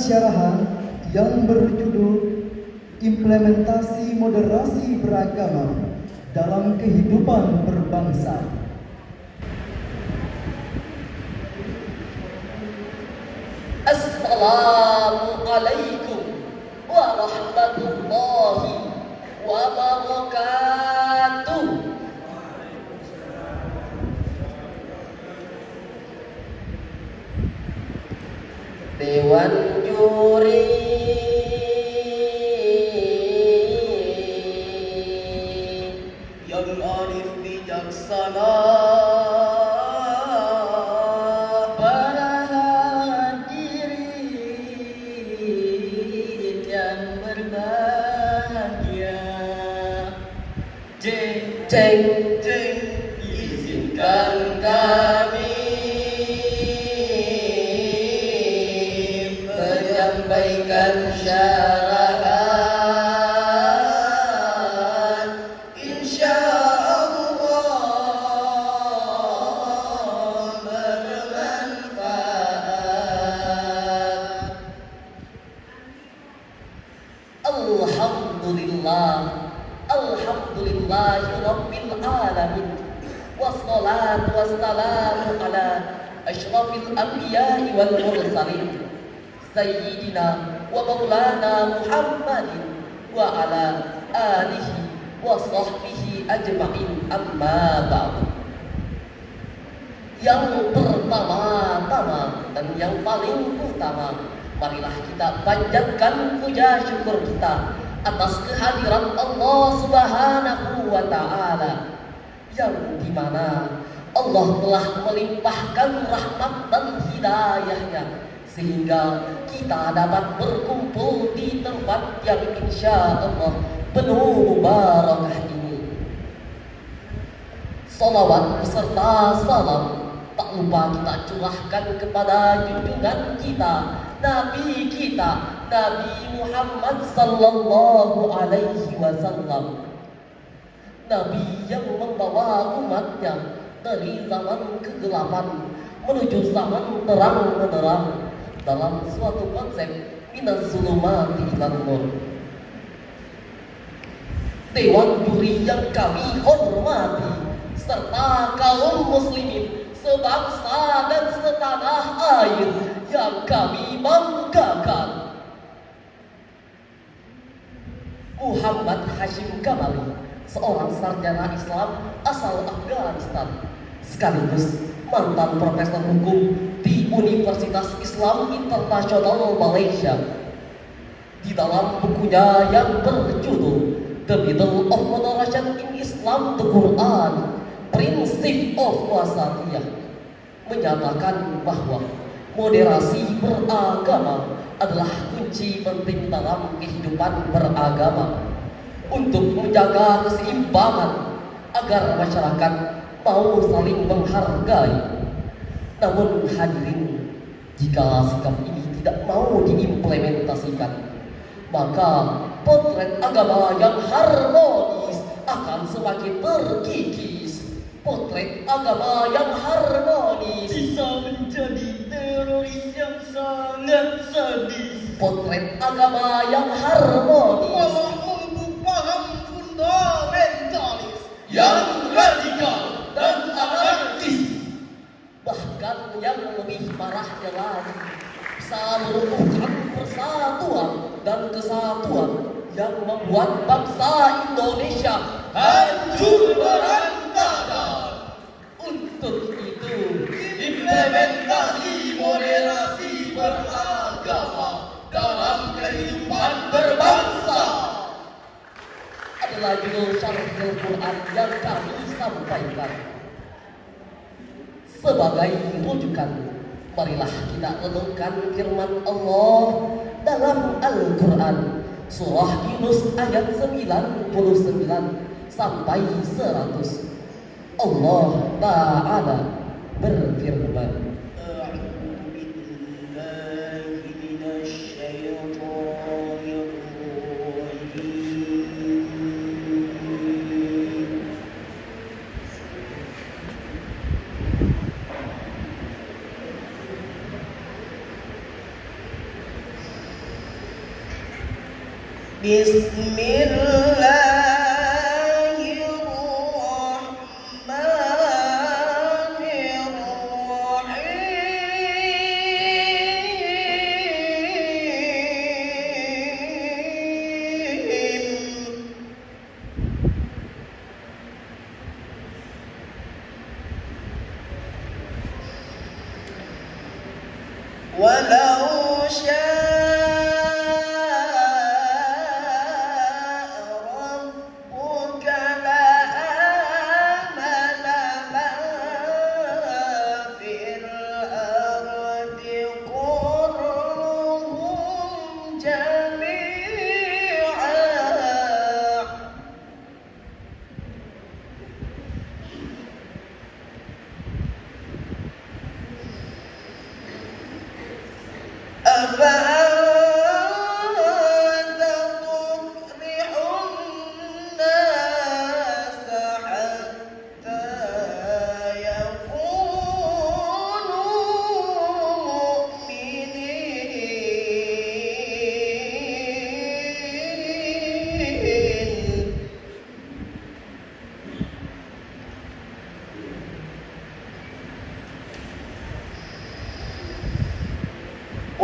persyarahan yang berjudul Implementasi Moderasi Beragama dalam Kehidupan Berbangsa. Assalamualaikum warahmatullahi wabarakatuh. Dewan Juri yang arif bijaksana, para hadirin yang berbahagia, jeng jeng jeng, izinkan kami menyampaikan syarahan, insyaallah bermanfaat. Alhamdulillahi rabbil alamin, wassalatu wassalamu ala asyrafil anbiya'i wal mursalin, Sayyidina wa maulana Muhammadin wa ala alihi wa sahbihi ajma'in, amma ba'du. Yang pertama-tama dan yang paling utama, marilah kita panjatkan puja syukur kita atas kehadiran Allah Subhanahu wa Ta'ala, yang dimana Allah telah melimpahkan rahmat dan hidayahnya sehingga kita dapat berkumpul di tempat yang insya Allah penuh barakah ini. Salawat beserta salam tak lupa kita curahkan kepada junjungan kita, Nabi kita, Nabi Muhammad sallallahu alaihi wasallam. Nabi yang membawa umatnya dari zaman kegelapan menuju zaman terang menerang dalam suatu konsep minas zulumati ilan nur. Dewan juri yang kami hormati serta kaum muslimin sebangsa dan setanah air yang kami banggakan, Muhammad Hashim Kamali, seorang sarjana Islam asal Afghanistan sekaligus mantan profesor hukum di Universitas Islam Internasional Malaysia. Di dalam bukunya yang berjudul The Middle of Moderation in Islam, the Quran, Principle of Wasatiyah, menyatakan bahwa moderasi beragama adalah kunci penting dalam kehidupan beragama untuk menjaga keseimbangan agar masyarakat mau saling menghargai. Namun hadirin, jika sikap ini tidak mau diimplementasikan, maka potret agama yang harmonis akan semakin terkikis. Potret agama yang harmonis bisa menjadi teroris yang sangat sadis. Potret agama yang harmonis Malah memupuk paham fundamentalis yang radikal dan anarkis. Bahkan yang lebih parahnya lagi, bisa melumpuhkan persatuan dan kesatuan yang membuat bangsa Indonesia hancur berantakan. Untuk itu, implementasi moderasi beragama dalam kehidupan berbangsa adalah judul syarah Quran yang kami sampaikan. Sebagai rujukan, marilah kita renungkan firman Allah dalam Al-Quran, surah Yunus ayat 99 sampai 100. Allah Ta'ala berfirman, Walau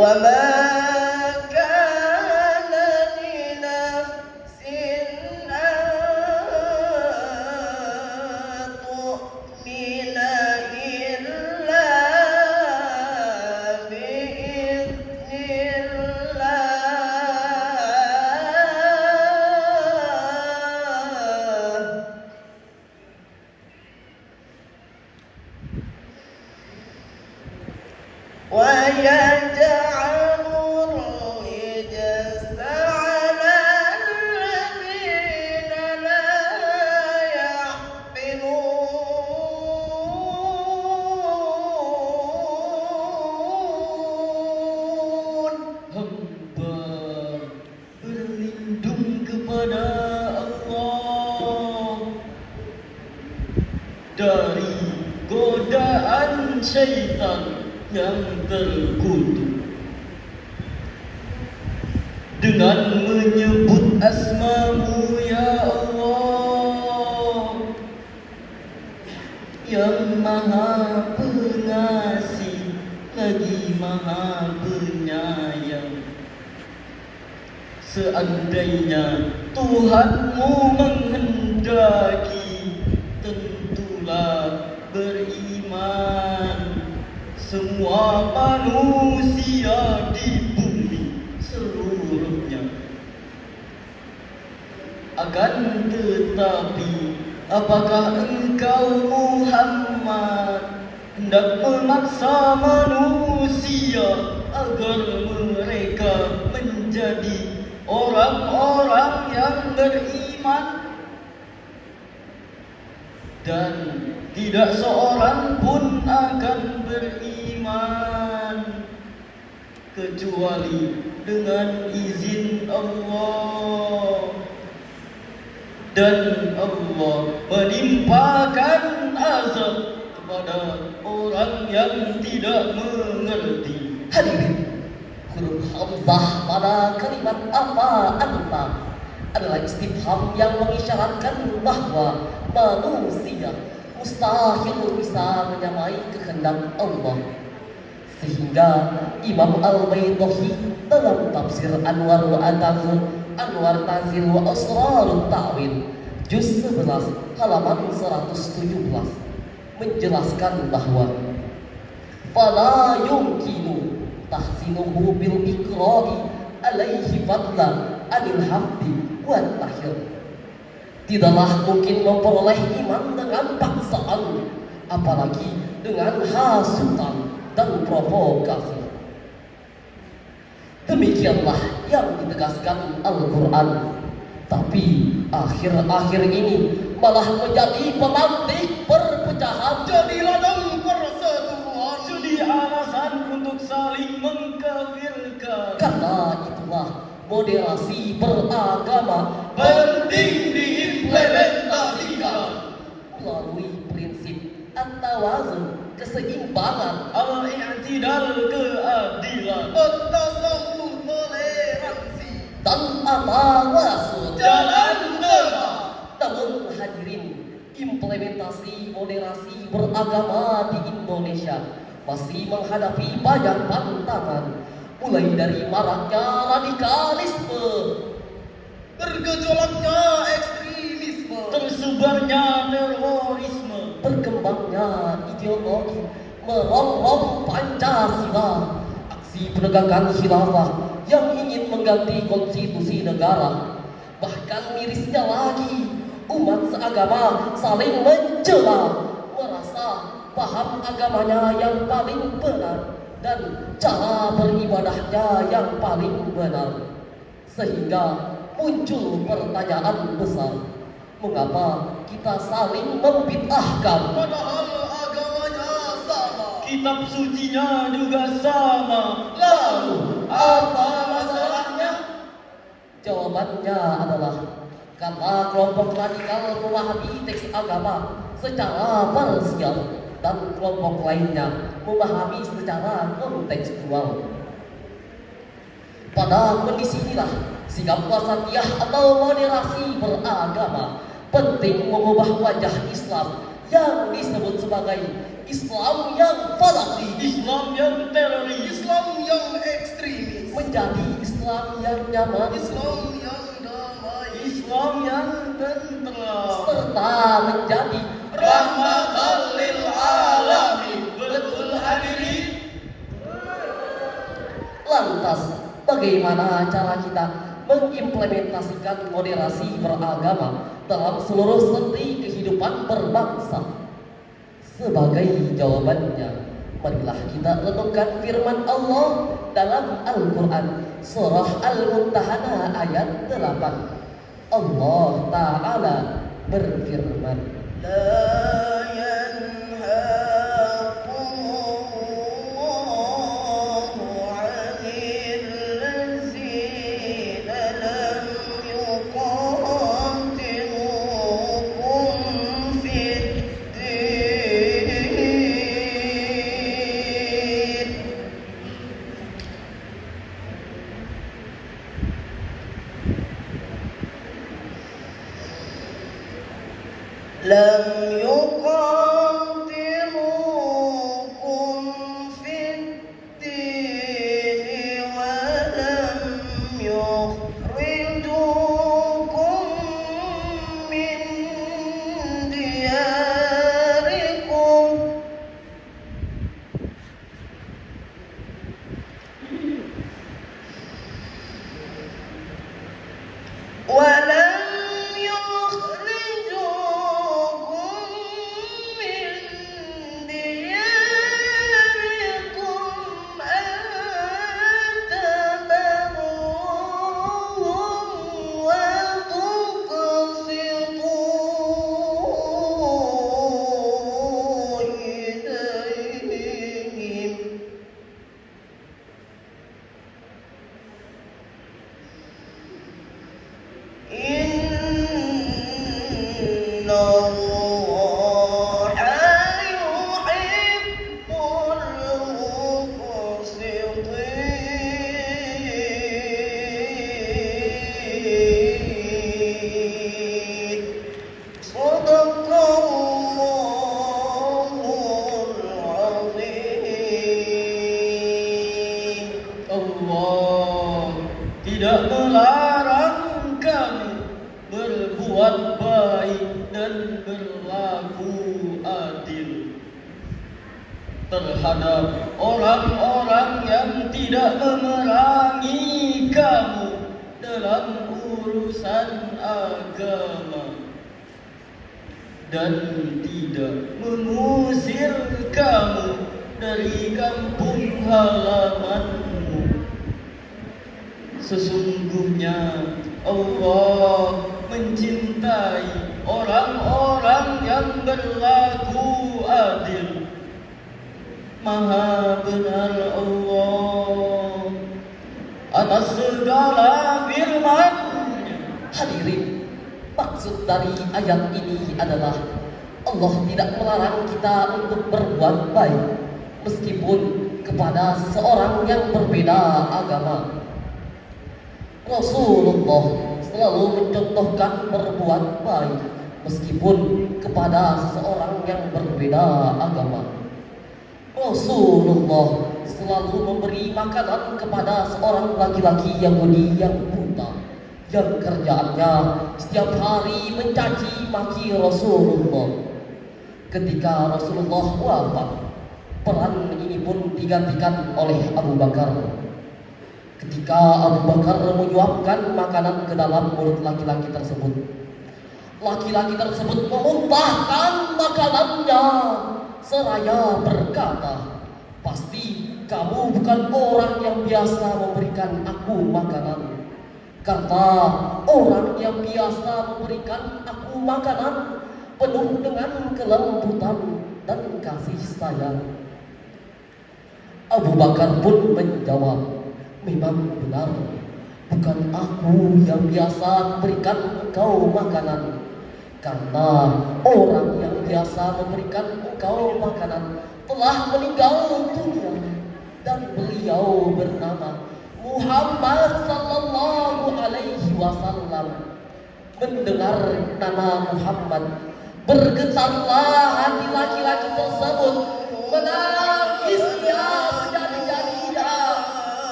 وما كان لنفس أن تؤمن إلا بإذن الله ويجعل الرجس على الذين لا يعقلون. Hamba berlindung kepada Allah dari godaan syaitan yang terkutuk dengan menyebut asma-Mu ya Allah yang Maha Pengasih lagi Maha Penyayang. Seandainya Tuhanmu menghendaki, tentulah beriman semua manusia di bumi seluruhnya. Akan tetapi, apakah engkau Muhammad hendak memaksa manusia agar mereka menjadi orang-orang yang beriman? Dan tidak seorang pun akan beriman kecuali dengan izin Allah. Dan Allah menimpakan azab kepada orang yang tidak mengerti. Hadirin, huruf hamzah pada kalimat apa anta adalah istifham yang mengisyaratkan bahwa manusia mustahil bisa menyamai kehendak Allah. Sehingga Imam Al-Baydhi dalam tafsir Anwar Tanzil wa Asrarut Ta'wil juz 11 halaman 117 menjelaskan bahwa fala yumkinu tahsinuhu bil iqra'i alaihi fadlan anil hafdi wa tahir. Tidaklah mungkin memperoleh iman dengan paksaan, apalagi dengan hasutan dan provokasi. Demikianlah yang ditegaskan Al-Quran. Tapi akhir-akhir ini malah menjadi pemantik perpecahan. Jadi ladang persatuan, Jadi alasan untuk saling mengkafirkan. Karena itulah moderasi beragama penting diimplementasikan. melalui prinsip at-tawazun, keseimbangan, Al-i'tidal, keadilan. At-tasawwur, toleransi. dan atawasud. Jalan tengah. Namun hadirin, implementasi moderasi beragama di Indonesia masih menghadapi banyak tantangan, mulai dari maraknya radikalisme, Bergejolaknya ekstremisme. tersebarnya terorisme, berkembangnya ideologi merongrong Pancasila, aksi penegakan khilafah yang ingin mengganti konstitusi negara, bahkan mirisnya lagi umat seagama saling mencela, merasa paham agamanya yang paling benar dan cara beribadahnya yang paling benar, sehingga muncul pertanyaan besar, mengapa kita saling membid'ahkan? Padahal agamanya sama. kitab sucinya juga sama. Lalu apa masalahnya? Jawabannya adalah karena kelompok radikal memahami teks agama secara parsial dan kelompok lainnya memahami secara kontekstual. Pada kondisi inilah sikap wasatiyah atau moderasi beragama penting mengubah wajah Islam yang disebut sebagai Islam yang falaki Islam yang teroris, Islam yang ekstremis. menjadi Islam yang nyaman Islam yang damai. Islam yang tentram, serta menjadi Rahmatan lil alamin. Betul hadirin? Lantas, bagaimana cara kita mengimplementasikan moderasi beragama dalam seluruh sendi kehidupan berbangsa? Sebagai jawabannya, marilah kita renungkan firman Allah dalam Al-Quran Surah Al-Mumtahanah ayat 8. Allah Ta'ala berfirman, لا ينهاكم الله عن الذين لم يقاتلوكم في الدين لم يقاتلوكم في الدين ولم يخرجوكم من دياركم ولم يخرجوكم من دياركم أن تبروهم وتقسطوا إليهم إن الله يحب المقسطين صدق الله العظيم Allah tidak melarang kamu berbuat baik dan berlaku adil terhadap orang-orang yang tidak memerangi kamu dalam urusan agama dan tidak mengusir kamu dari kampung halamanmu. Sesungguhnya Allah mencintai orang-orang yang berlaku adil. Maha benar Allah atas segala firman-Nya. hadirin, maksud dari ayat ini adalah Allah tidak melarang kita untuk berbuat baik meskipun kepada seseorang yang berbeda agama. Rasulullah selalu mencontohkan berbuat baik meskipun kepada seseorang yang berbeda agama. Rasulullah selalu memberi makanan kepada seorang laki-laki Yahudi yang buta, yang kerjaannya setiap hari mencaci maki Rasulullah. Ketika Rasulullah wafat, peran ini pun digantikan oleh Abu Bakar. Ketika Abu Bakar menyuapkan makanan ke dalam mulut laki-laki tersebut, laki-laki tersebut memuntahkan makanannya seraya berkata, "Pasti kamu bukan orang yang biasa memberikan aku makanan. Karena orang yang biasa memberikan aku makanan penuh dengan kelembutan dan kasih sayang." Abu Bakar pun menjawab, "Memang benar, bukan aku yang biasa memberikan engkau makanan. Karena orang yang biasa memberikan engkau makanan telah meninggal dunia, dan beliau bernama Muhammad sallallahu alaihi wasallam." Mendengar nama Muhammad, bergetarlah hati laki-laki tersebut, menangisnya sejadi-jadinya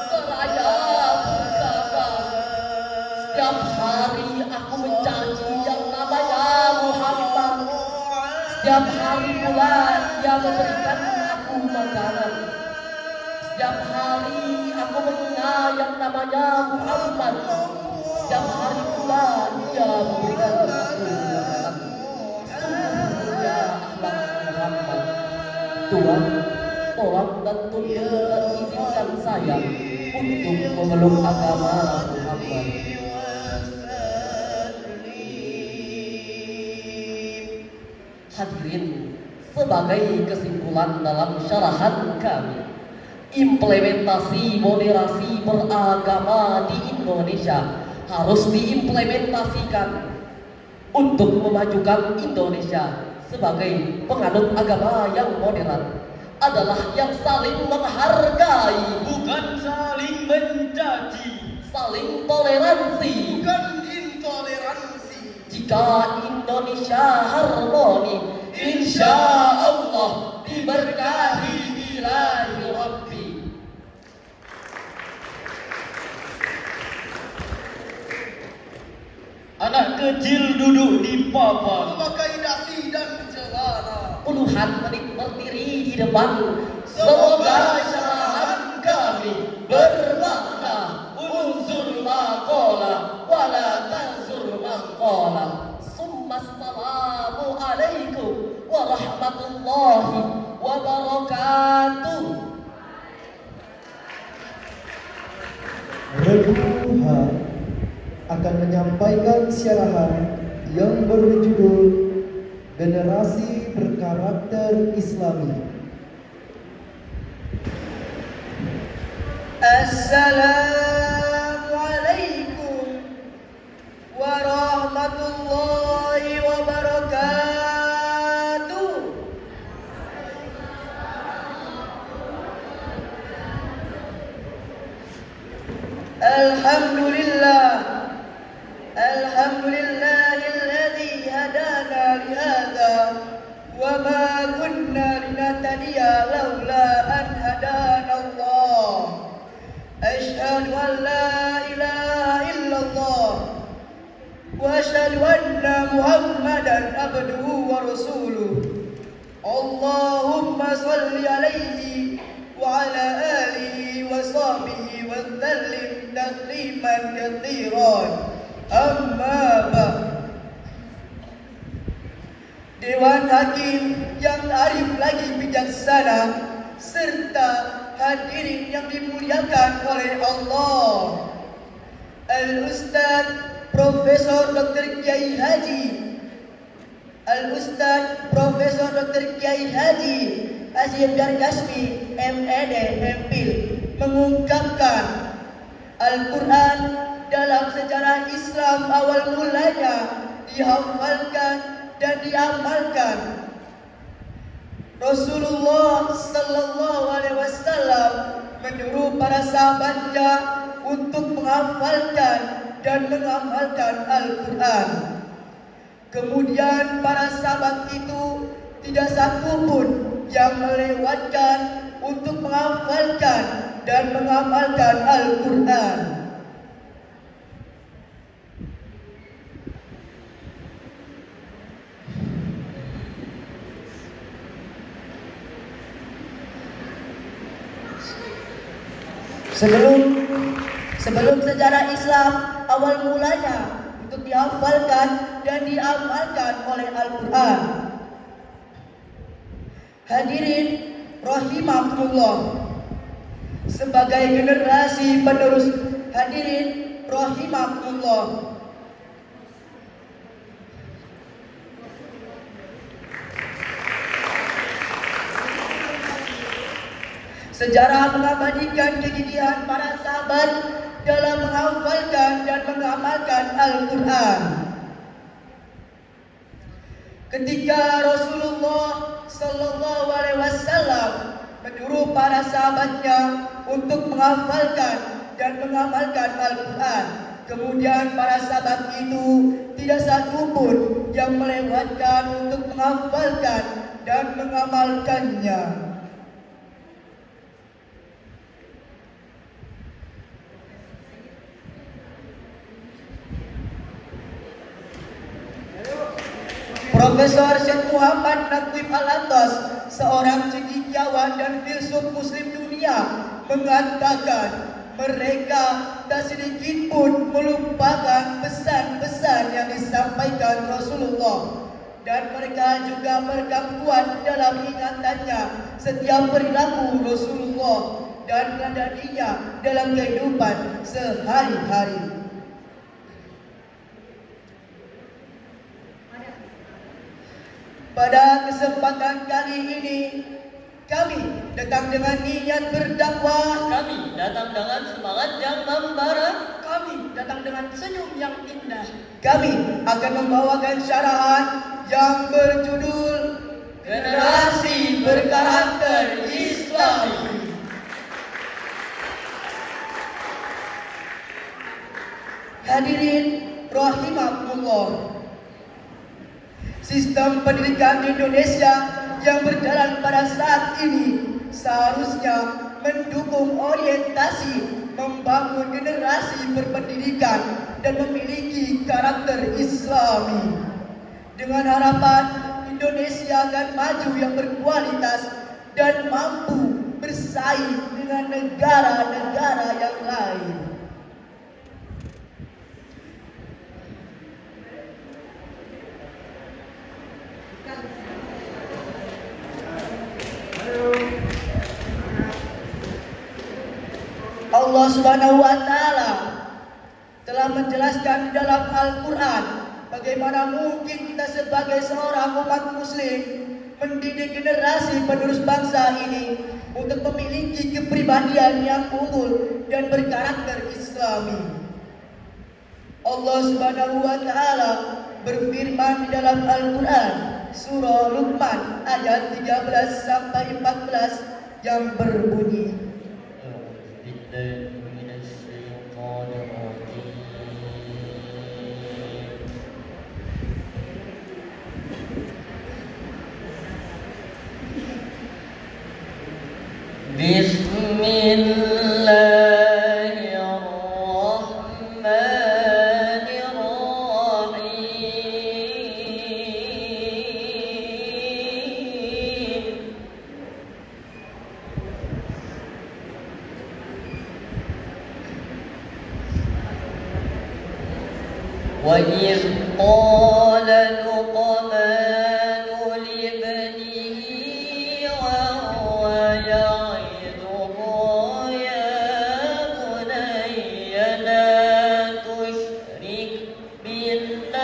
seraya berkata, "Setiap hari aku mencaci yang namanya Muhammad. Setiap hari pula dia memberikan aku makanan. Setiap hari aku menghina yang namanya Muhammad. Setiap hari pula dia memberikan aku makanan. Sungguh mulia akhlak Muhammad. Tuhan, tolong dan tunduk dan izinkan saya untuk memeluk agama Muhammad." Hadirin, sebagai kesimpulan dalam syarahan kami, implementasi moderasi beragama di Indonesia harus diimplementasikan untuk memajukan Indonesia sebagai penganut agama yang moderat, adalah yang saling menghargai, bukan saling mencaci, saling toleransi, bukan intoleransi. Jika Indonesia harmoni, insya Allah diberkahi ilahi Rabbi. Anak kecil duduk di papan, memakai dasi dan celana. puluhan menit berdiri di depan. Semoga syarahan kami bermakna. Unsur maqala wala tanzur maqala. Assalamu alaikum warahmatullahi wabarakatuh. Reduha akan menyampaikan syarahan yang berjudul Generasi Berkarakter Islami. Assalamualaikum warahmatullahi wabarakatuh. Alhamdulillahilladzi hadana lihada wa ma kunna linahtadiya laula an hadana Allah. Asyhadu an la ilaha illallah wa asyhadu anna Muhammadan abduhu wa rasuluh. Allahumma salli alaihi wa ala alihi wa sahbihi wa sallim tasliman katsiran. Amma ba'd. Dewan Hakim yang arif lagi bijaksana serta hadirin yang dimuliakan oleh Allah, Al-Ustaz Profesor Dr. Kiai Haji Al-Ustaz Profesor Dr. Kiai Haji Hasyim Darkasmi MED MPhil mengungkapkan Al-Quran dalam sejarah Islam awal mulanya dihafalkan dan diamalkan. Rasulullah sallallahu alaihi wasallam menyuruh para sahabatnya untuk menghafalkan dan mengamalkan Al-Quran. Kemudian para sahabat itu tidak satu pun yang melewatkan untuk menghafalkan dan mengamalkan Al-Quran. Sebelum sejarah Islam awal mulanya untuk dihafalkan dan diamalkan oleh Al-Quran. Hadirin rahimakumullah, sebagai generasi penerus, hadirin rahimakumullah, sejarah mengabadikan kegigihan para sahabat dalam menghafalkan dan mengamalkan Al-Quran. Ketika Rasulullah Sallallahu Alaihi Wasallam menyuruh para sahabatnya untuk menghafalkan dan mengamalkan Al-Quran, kemudian para sahabat itu tidak satu pun yang melewatkan untuk menghafalkan dan mengamalkannya. Profesor Syekh Muhammad Naqib Al-Attas, seorang cendekiawan dan filsuf muslim dunia, mengatakan mereka tak sedikit pun melupakan pesan-pesan yang disampaikan Rasulullah, dan mereka juga merekam kuat dalam ingatannya setiap perilaku Rasulullah dan meladaninya dalam kehidupan sehari-hari. Pada kesempatan kali ini, kami datang dengan niat berdakwah. Kami datang dengan semangat yang membara. Kami datang dengan senyum yang indah. Kami akan membawakan syarahan yang berjudul Generasi Berkarakter Islami. Hadirin rahimakumullah, sistem pendidikan Indonesia yang berjalan pada saat ini seharusnya mendukung orientasi membangun generasi berpendidikan dan memiliki karakter Islami, dengan harapan Indonesia akan maju yang berkualitas dan mampu bersaing dengan negara-negara yang lain. Allah Subhanahu wa Ta'ala telah menjelaskan di dalam Al-Quran bagaimana mungkin kita sebagai seorang umat muslim mendidik generasi penerus bangsa ini untuk memiliki kepribadian yang unggul dan berkarakter Islami. Allah Subhanahu wa Ta'ala berfirman di dalam Al-Quran surah Luqman ayat 13 sampai 14 yang berbunyi, وَإِذْ قَالَ لُقْمَانُ لِابْنِهِ وَهُوَ يَعِظُهُ يَا بُنَيَّ لَا تُشْرِكْ بِاللَّهِ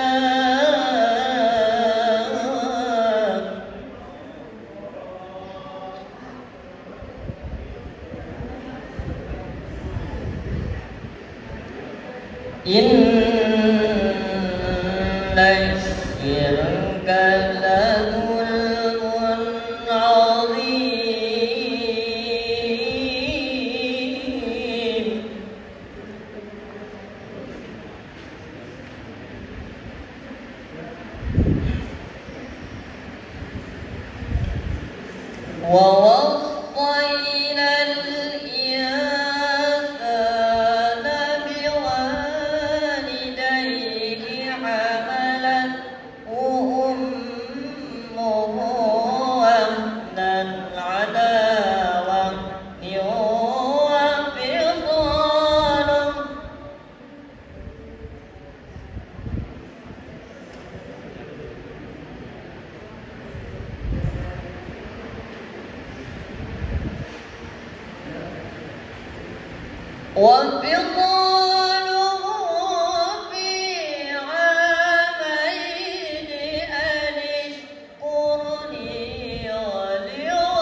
الشرك لظلم عظيم. وفصاله في عامين أن اشكر لي ولوالديك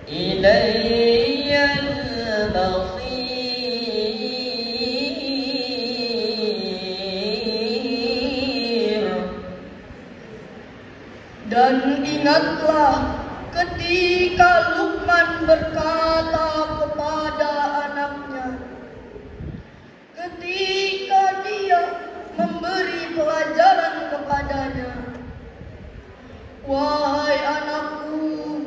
إلي المصير. Dan ingatlah ketika Luqman berkata kepada anaknya, ketika dia memberi pelajaran kepadanya, wahai anakku,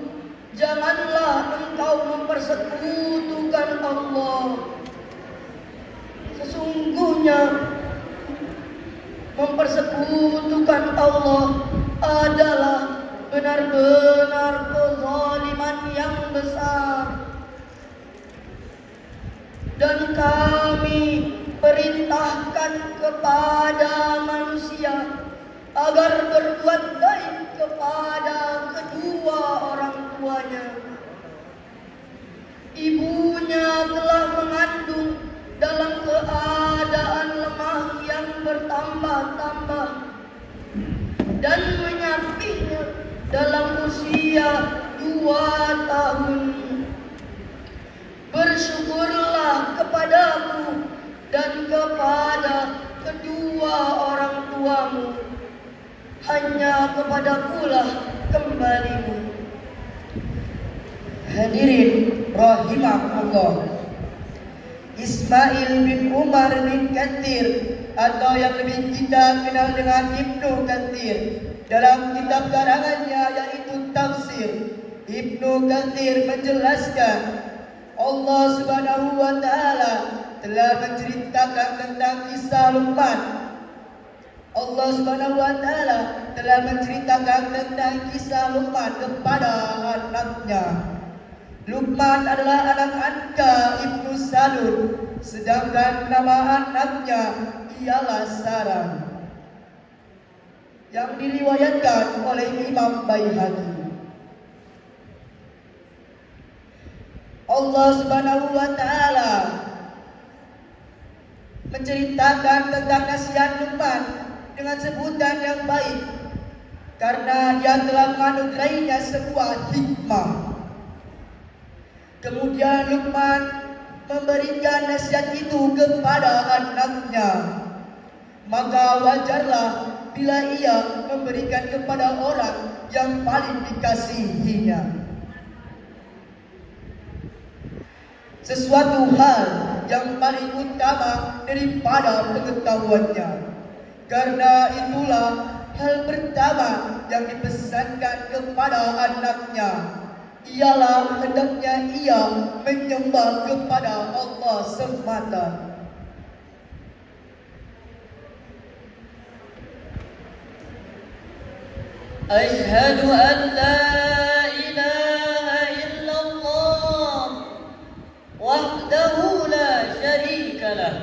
janganlah engkau mempersekutukan Allah. Sesungguhnya mempersekutukan Allah adalah benar-benar kezaliman yang besar. Dan kami perintahkan kepada manusia agar berbuat baik kepada kedua orang tuanya. Ibunya telah mengandung dalam keadaan lemah yang bertambah-tambah dan menyapihnya dalam usia 2 tahun. Bersyukurlah kepadaku dan kepada kedua orang tuamu. Hanya kepadakulah kembalimu. Hadirin rahimakumullah. Ismail bin Umar bin Katsir atau yang lebih kita kenal dengan Ibnu Katsir, dalam kitab karangannya yaitu Tafsir, Ibnu Katsir menjelaskan Allah Subhanahu wa taala telah menceritakan tentang kisah Luqman. Allah Subhanahu wa taala telah menceritakan tentang kisah Luqman kepada anaknya. Luqman adalah anak angka Ibnu Salul, sedangkan nama anaknya ialah Saran, yang diriwayatkan oleh Imam Baihaqi. Allah Subhanahu wa taala menceritakan tentang nasihat Luqman dengan sebutan yang baik karena dia telah menganugerahinya sebuah hikmah. Kemudian Luqman memberikan nasihat itu kepada anaknya. Maka wajarlah bila ia memberikan kepada orang yang paling dikasihinya sesuatu hal yang paling utama daripada pengetahuannya. Karena itulah hal pertama yang dipesankan kepada anaknya ialah hendaknya ia menyembah kepada Allah semata. Asyhadu an la ilaha illallah wahdahu la syarika lah.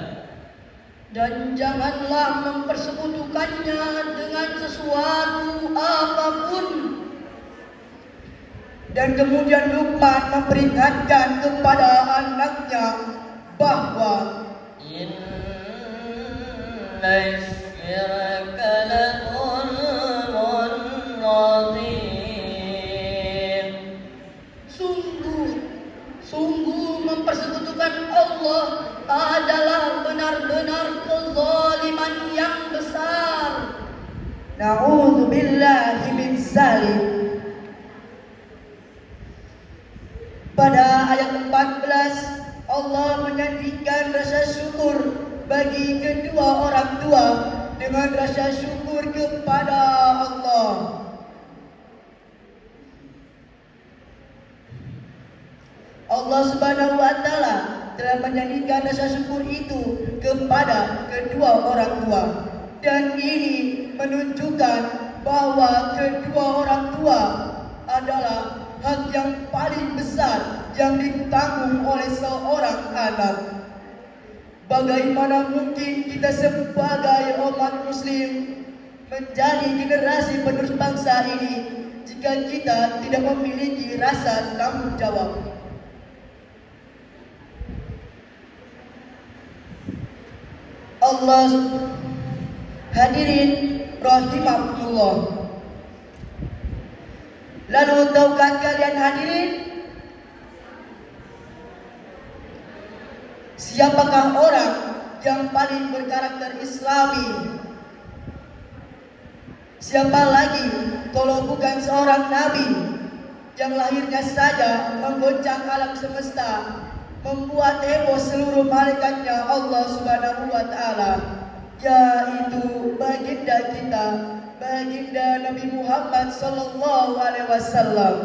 Dan janganlah mempersekutukannya dengan sesuatu apapun. Dan kemudian Luqman memperingatkan kepada anaknya bahwa inna syirka la zulmun azim. Sungguh mempersekutukan Allah adalah benar-benar kezaliman yang besar. Na'udzubillahi min zalik. Pada ayat 14 Allah menyandikan rasa syukur bagi kedua orang tua dengan rasa syukur kepada Allah. Allah Subhanahu wa taala telah menyandikan rasa syukur itu kepada kedua orang tua, dan ini menunjukkan bahwa kedua orang tua adalah hak yang paling besar yang ditanggung oleh seorang anak. Bagaimana mungkin kita sebagai umat muslim menjadi generasi penerus bangsa ini jika kita tidak memiliki rasa tanggung jawab. Allah hadirin rahimakumullah. Lalu tahukah kalian hadirin, siapakah orang yang paling berkarakter Islami? Siapa lagi kalau bukan seorang nabi yang lahirnya saja menggoncang alam semesta, membuat heboh seluruh malaikatnya Allah Subhanahu wa taala, yaitu baginda kita, baginda Nabi Muhammad sallallahu alaihi wasallam.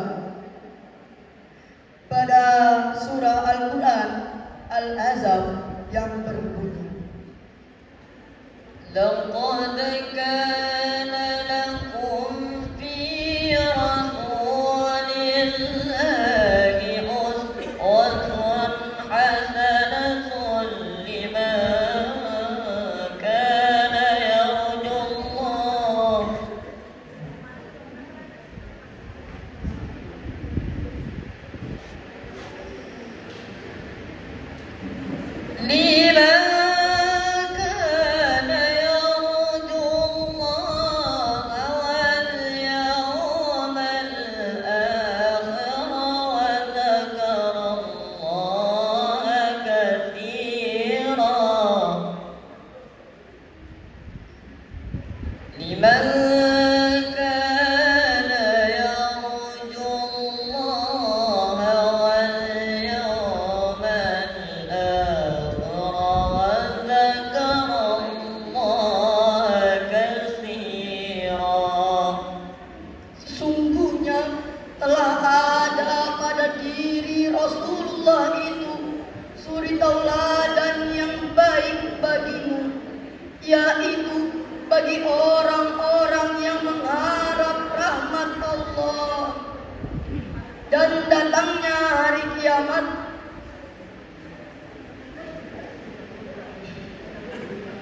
Pada surah Al-Qur'an Al-Ahzab yang berbunyi, لقد كان لكم في رسول الله أسوة حسنة لمن كان يرجو الله لمن كان يرجو الله واليوم الآخر وذكر الله كثيرا. sesungguhnya telah ada pada diri Rasulullah itu suri tauladan yang baik bagimu, yaitu bagi orang-orang yang mengharap rahmat Allah dan datangnya hari kiamat,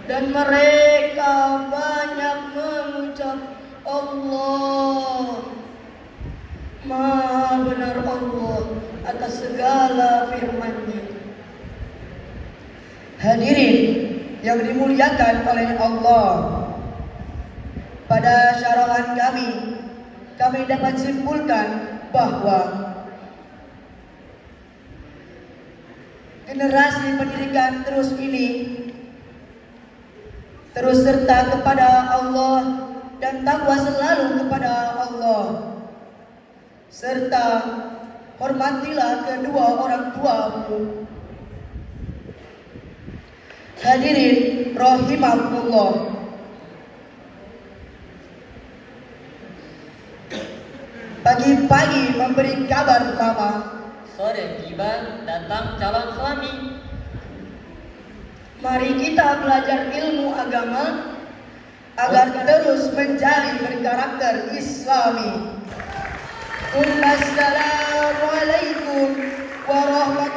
dan mereka banyak mengucap Allah, Maha benar Allah atas segala firman-Nya. Hadirin yang dimuliakan oleh Allah, pada syarahan kami dapat simpulkan bahwa generasi pendidikan terus ini terus serta kepada Allah dan takwa selalu kepada Allah, serta hormatilah kedua orang tuamu. Hadirin rahimakumullah. Pagi-pagi memberi kabar mama, Sore tiba datang calon suami. mari kita belajar ilmu agama agar terus menjadi berkarakter Islami. Assalamualaikum warahmatullahi